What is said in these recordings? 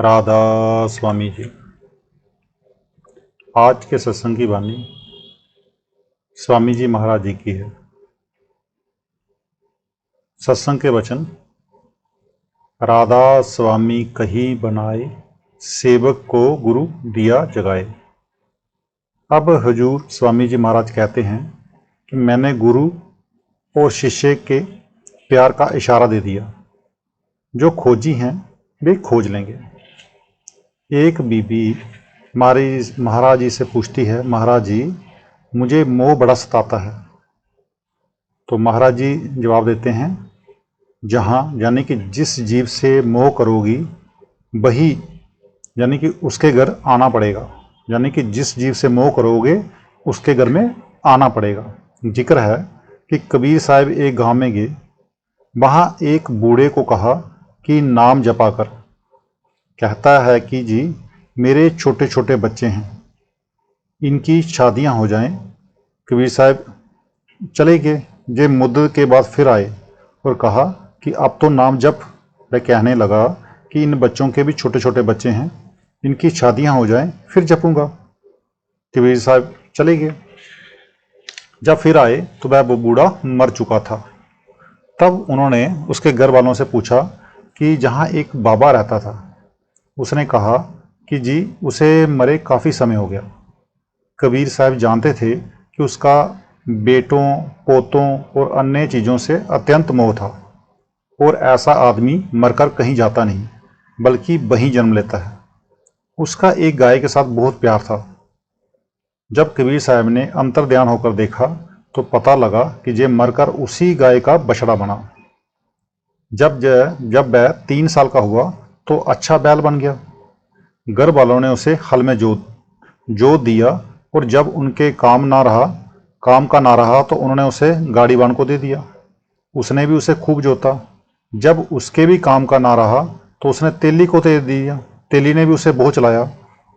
राधा स्वामी जी। आज के सत्संग की वाणी स्वामी जी महाराज जी की है। सत्संग के वचन। राधा स्वामी कही बनाए, सेवक को गुरु दिया जगाए। अब हजूर स्वामी जी महाराज कहते हैं कि मैंने गुरु और शिष्य के प्यार का इशारा दे दिया। जो खोजी हैं वे खोज लेंगे। एक बीबी महाराज जी से पूछती है, महाराज जी मुझे मोह बड़ा सताता है। तो महाराज जी जवाब देते हैं, जहाँ यानी कि जिस जीव से मोह करोगी वही यानी कि उसके घर आना पड़ेगा। यानी कि जिस जीव से मोह करोगे उसके घर में आना पड़ेगा। जिक्र है कि कबीर साहब एक गांव में गए। वहाँ एक बूढ़े को कहा कि नाम जपा कर। कहता है कि जी मेरे छोटे छोटे बच्चे हैं, इनकी शादियां हो जाएं। कबीर साहब चले गए। जे मुद्दत के बाद फिर आए और कहा कि अब तो नाम जप। वह कहने लगा कि इन बच्चों के भी छोटे छोटे बच्चे हैं, इनकी शादियां हो जाएं फिर जपूंगा। कबीर साहब चले गए। जब फिर आए तो वह बूढ़ा मर चुका था। तब उन्होंने उसके घर वालों से पूछा कि जहाँ एक बाबा रहता था। उसने कहा कि जी उसे मरे काफ़ी समय हो गया। कबीर साहब जानते थे कि उसका बेटों पोतों और अन्य चीज़ों से अत्यंत मोह था और ऐसा आदमी मरकर कहीं जाता नहीं बल्कि वहीं जन्म लेता है। उसका एक गाय के साथ बहुत प्यार था। जब कबीर साहब ने अंतर्ध्यान होकर देखा तो पता लगा कि ये मरकर उसी गाय का बछड़ा बना। जब वह 3 साल का हुआ तो अच्छा बैल बन गया। घर वालों ने उसे हल में जोत दिया और जब उनके काम का ना रहा तो उन्होंने उसे गाड़ीवान को दे दिया। उसने भी उसे खूब जोता। जब उसके भी काम का ना रहा तो उसने तेली को दे दिया। तेली ने भी उसे बहुत चलाया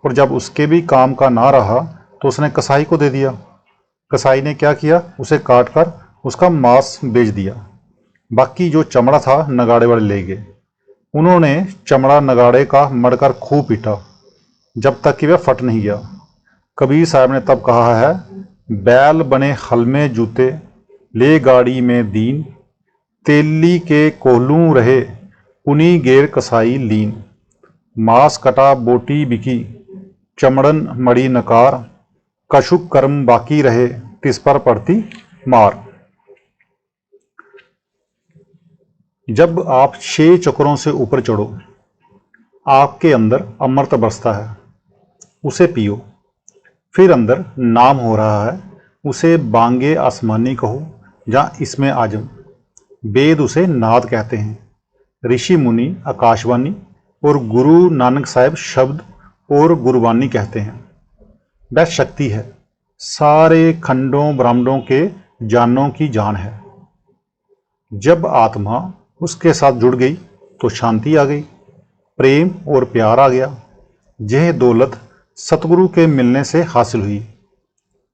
और जब उसके भी काम का ना रहा तो उसने कसाई को दे दिया। कसाई ने क्या किया, उसे काट कर उसका मांस बेच दिया। बाकी जो चमड़ा था नगाड़े वाले ले गए। उन्होंने चमड़ा नगाड़े का मड़कर खूब पीटा जब तक कि वह फट नहीं गया। कबीर साहब ने तब कहा है, बैल बने हल में जूते, ले गाड़ी में दीन, तेली के कोहलू रहे, उन्हीं गेर कसाई लीन, मांस कटा बोटी बिकी, चमड़न मड़ी नकार, कशुक कर्म बाकी रहे, तिस पर पड़ती मार। जब आप 6 चक्रों से ऊपर चढ़ो, आपके अंदर अमृत बरसता है, उसे पियो। फिर अंदर नाम हो रहा है, उसे बांगे आसमानी कहो या इसमें आजम। वेद उसे नाद कहते हैं, ऋषि मुनि आकाशवाणी और गुरु नानक साहब शब्द और गुरबानी कहते हैं। वह शक्ति है, सारे खंडों ब्रह्मांडों के जानों की जान है। जब आत्मा उसके साथ जुड़ गई तो शांति आ गई, प्रेम और प्यार आ गया। यह दौलत सतगुरु के मिलने से हासिल हुई।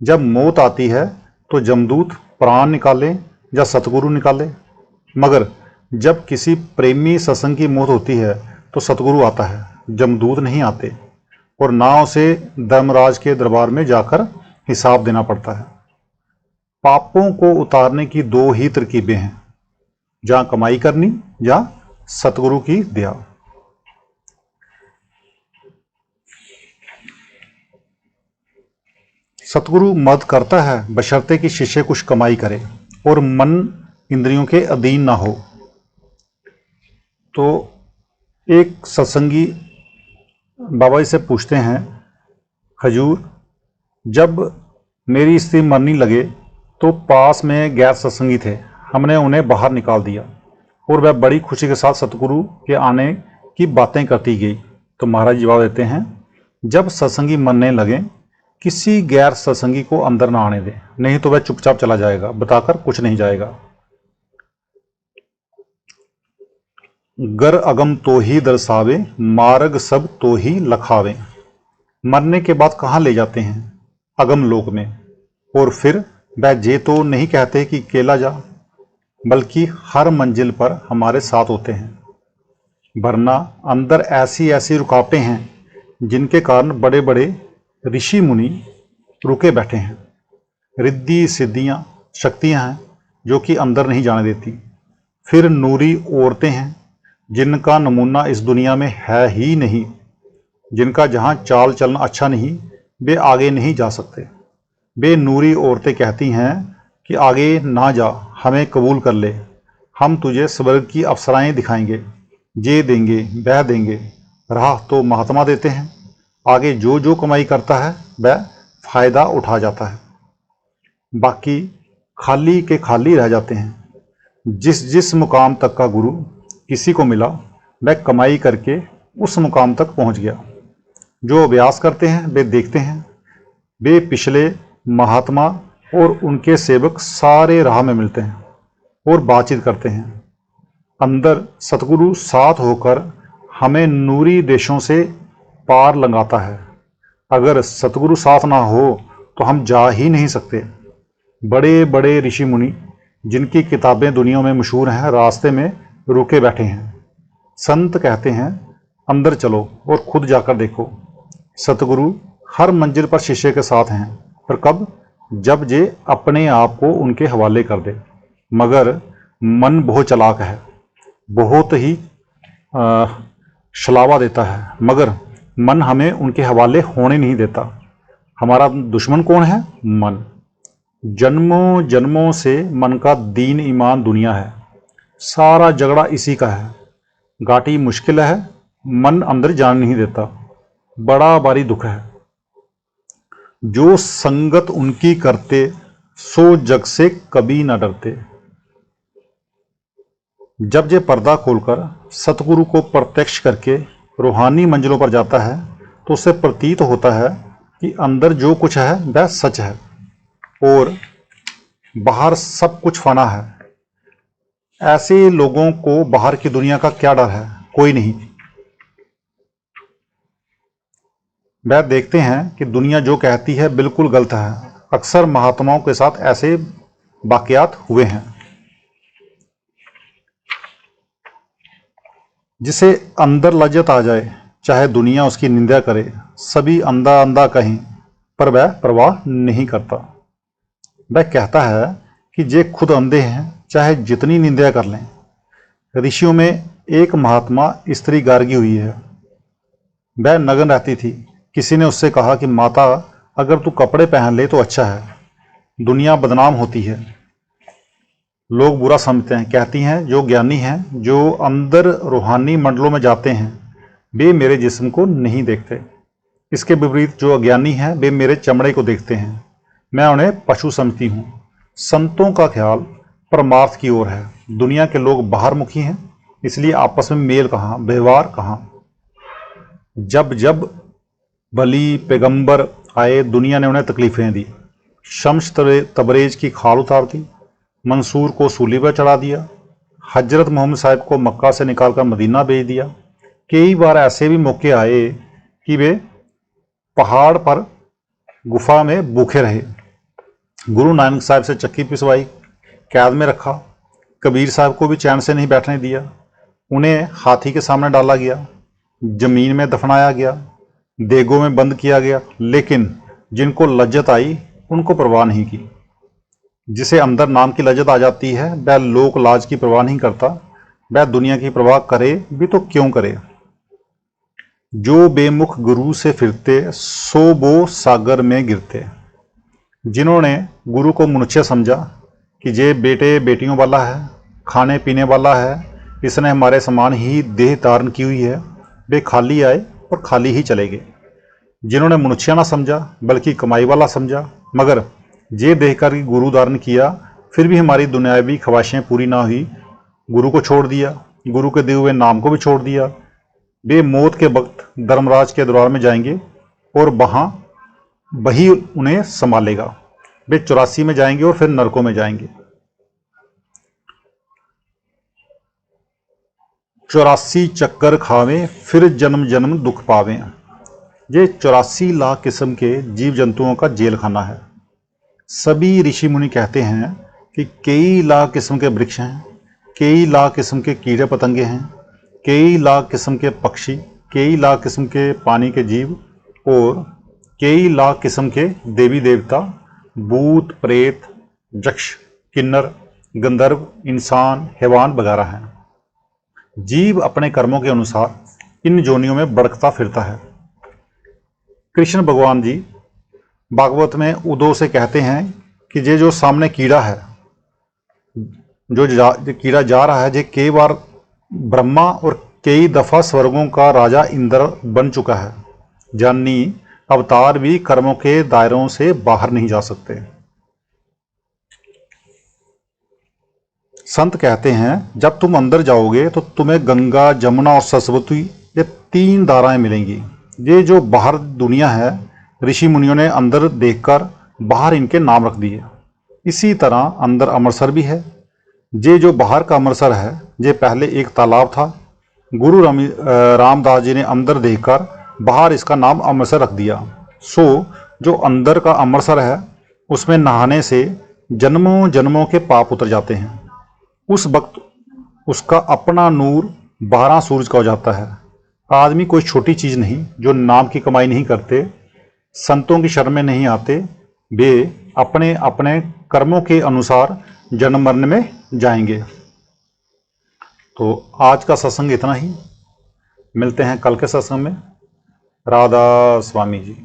जब मौत आती है तो जमदूत प्राण निकाले या सतगुरु निकाले, मगर जब किसी प्रेमी सत्संग की मौत होती है तो सतगुरु आता है, जमदूत नहीं आते। और ना उसे धर्मराज के दरबार में जाकर हिसाब देना पड़ता है। पापों को उतारने की 2 ही तरकीबें हैं, जहाँ कमाई करनी या सतगुरु की दया। सतगुरु मदद करता है बशर्ते कि शिष्य कुछ कमाई करे और मन इंद्रियों के अधीन ना हो। तो एक सत्संगी बाबा जी से पूछते हैं, हजूर जब मेरी स्त्री मरने लगे तो पास में गैर सत्संगी थे, हमने उन्हें बाहर निकाल दिया और वह बड़ी खुशी के साथ सतगुरु के आने की बातें करती गई। तो महाराज जवाब देते हैं, जब सत्संगी मरने लगे किसी गैर सत्संगी को अंदर ना आने दें, नहीं तो वह चुपचाप चला जाएगा, बताकर कुछ नहीं जाएगा। गर अगम तो ही दर्शावे, मार्ग सब तो ही लखावे। मरने के बाद कहाँ ले जाते हैं? अगम लोक में। और फिर वह जे तो नहीं कहते कि केला जा, बल्कि हर मंजिल पर हमारे साथ होते हैं। वरना अंदर ऐसी ऐसी रुकावटें हैं जिनके कारण बड़े बड़े ऋषि मुनि रुके बैठे हैं। रिद्धि सिद्धियाँ शक्तियाँ हैं जो कि अंदर नहीं जाने देती। फिर नूरी औरतें हैं जिनका नमूना इस दुनिया में है ही नहीं, जिनका जहाँ चाल चलना अच्छा नहीं, वे आगे नहीं जा सकते। वे नूरी औरतें कहती हैं कि आगे ना जा, हमें कबूल कर ले, हम तुझे स्वर्ग की अप्सराएं दिखाएंगे, ये देंगे वह देंगे। राह तो महात्मा देते हैं, आगे जो जो कमाई करता है वह फायदा उठा जाता है, बाकी खाली के खाली रह जाते हैं। जिस जिस मुकाम तक का गुरु किसी को मिला वह कमाई करके उस मुकाम तक पहुंच गया। जो अभ्यास करते हैं वे देखते हैं, वे पिछले महात्मा और उनके सेवक सारे राह में मिलते हैं और बातचीत करते हैं। अंदर सतगुरु साथ होकर हमें नूरी देशों से पार लंघाता है। अगर सतगुरु साथ ना हो तो हम जा ही नहीं सकते। बड़े बड़े ऋषि मुनि जिनकी किताबें दुनिया में मशहूर हैं, रास्ते में रुके बैठे हैं। संत कहते हैं अंदर चलो और खुद जाकर देखो। सतगुरु हर मंजिल पर शिष्य के साथ हैं, पर कब? जब जे अपने आप को उनके हवाले कर दे। मगर मन बहुत चालाक है, बहुत ही छलावा देता है, मगर मन हमें उनके हवाले होने नहीं देता। हमारा दुश्मन कौन है? मन। जन्मों जन्मों से मन का दीन ईमान दुनिया है, सारा झगड़ा इसी का है। घाटी मुश्किल है, मन अंदर जान नहीं देता, बड़ा भारी दुख है। जो संगत उनकी करते सो जग से कभी न डरते। जब ये पर्दा खोलकर सतगुरु को प्रत्यक्ष करके रूहानी मंजिलों पर जाता है तो उसे प्रतीत होता है कि अंदर जो कुछ है वह सच है और बाहर सब कुछ फना है। ऐसे लोगों को बाहर की दुनिया का क्या डर है? कोई नहीं। वह देखते हैं कि दुनिया जो कहती है बिल्कुल गलत है। अक्सर महात्माओं के साथ ऐसे वाकयात हुए हैं। जिसे अंदर लज्जत आ जाए, चाहे दुनिया उसकी निंदा करे, सभी अंधा अंधा कहें, पर वह परवाह नहीं करता। वह कहता है कि जे खुद अंधे हैं, चाहे जितनी निंदा कर लें। ऋषियों में एक महात्मा स्त्री गार्गी हुई है। वह नग्न रहती थी। किसी ने उससे कहा कि माता, अगर तू कपड़े पहन ले तो अच्छा है, दुनिया बदनाम होती है, लोग बुरा समझते हैं। कहती हैं जो ज्ञानी हैं, जो अंदर रूहानी मंडलों में जाते हैं, वे मेरे जिस्म को नहीं देखते। इसके विपरीत जो अज्ञानी हैं वे मेरे चमड़े को देखते हैं, मैं उन्हें पशु समझती हूँ। संतों का ख्याल परमार्थ की ओर है। दुनिया के लोग बाहर मुखी हैं, इसलिए आपस में मेल कहाँ, व्यवहार कहाँ। जब जब वली पैगंबर आए, दुनिया ने उन्हें तकलीफें दी। शम्स तबरेज की खाल उतार दी, मंसूर को सूली पर चढ़ा दिया, हजरत मोहम्मद साहब को मक्का से निकालकर मदीना भेज दिया। कई बार ऐसे भी मौके आए कि वे पहाड़ पर गुफा में भूखे रहे। गुरु नानक साहब से चक्की पिसवाई, कैद में रखा। कबीर साहब को भी चैन से नहीं बैठने दिया। उन्हें हाथी के सामने डाला गया, जमीन में दफनाया गया, देगों में बंद किया गया। लेकिन जिनको लज्जत आई उनको परवाह नहीं की। जिसे अंदर नाम की लज्जत आ जाती है वह लोक लाज की परवाह नहीं करता। वह दुनिया की परवाह करे भी तो क्यों करे। जो बेमुख गुरु से फिरते सो वो सागर में गिरते। जिन्होंने गुरु को मनुष्य समझा कि ये बेटे बेटियों वाला है, खाने पीने वाला है, इसने हमारे समान ही देह धारण की हुई है, वे खाली आए और खाली ही चले गए। जिन्होंने मनुष्य ना समझा बल्कि कमाई वाला समझा, मगर ये देखकर कि गुरु धारण किया फिर भी हमारी दुनियावी ख्वाहिशें पूरी ना हुई, गुरु को छोड़ दिया, गुरु के दिए हुए नाम को भी छोड़ दिया। वे मौत के वक्त धर्मराज के दरबार में जाएंगे और वहाँ वही उन्हें संभालेगा। वे 84 में जाएंगे और फिर नरकों में जाएंगे। 84 चक्कर खावें फिर जन्म जन्म दुख पावें। ये 84 लाख किस्म के जीव जंतुओं का जेल खाना है। सभी ऋषि मुनि कहते हैं कि कई लाख किस्म के वृक्ष हैं, कई लाख किस्म के कीड़े पतंगे हैं, कई लाख किस्म के पक्षी, कई लाख किस्म के पानी के जीव और कई लाख किस्म के देवी देवता, भूत प्रेत, यक्ष, किन्नर, गंधर्व, इंसान, हैवान वगैरह हैं। जीव अपने कर्मों के अनुसार इन जोनियों में बढ़ता फिरता है। कृष्ण भगवान जी भागवत में उद्धव से कहते हैं कि ये जो सामने कीड़ा है, जो कीड़ा जा रहा है, ये कई बार ब्रह्मा और कई दफा स्वर्गों का राजा इंद्र बन चुका है। यानी अवतार भी कर्मों के दायरों से बाहर नहीं जा सकते। संत कहते हैं जब तुम अंदर जाओगे तो तुम्हें गंगा, जमुना और सरस्वती, ये 3 धाराएं मिलेंगी। ये जो बाहर दुनिया है, ऋषि मुनियों ने अंदर देखकर बाहर इनके नाम रख दिए। इसी तरह अंदर अमृतसर भी है। ये जो बाहर का अमृतसर है, ये पहले एक तालाब था। गुरु रामदास जी ने अंदर देखकर बाहर इसका नाम अमृतसर रख दिया। सो जो अंदर का अमृतसर है, उसमें नहाने से जन्मों जन्मों के पाप उतर जाते हैं। उस वक्त उसका अपना नूर 12 सूरज का हो जाता है। आदमी कोई छोटी चीज़ नहीं, जो नाम की कमाई नहीं करते, संतों की शरण में नहीं आते, वे अपने अपने कर्मों के अनुसार जन्म मरण में जाएंगे। तो आज का सत्संग इतना ही। मिलते हैं कल के सत्संग में। राधा स्वामी जी।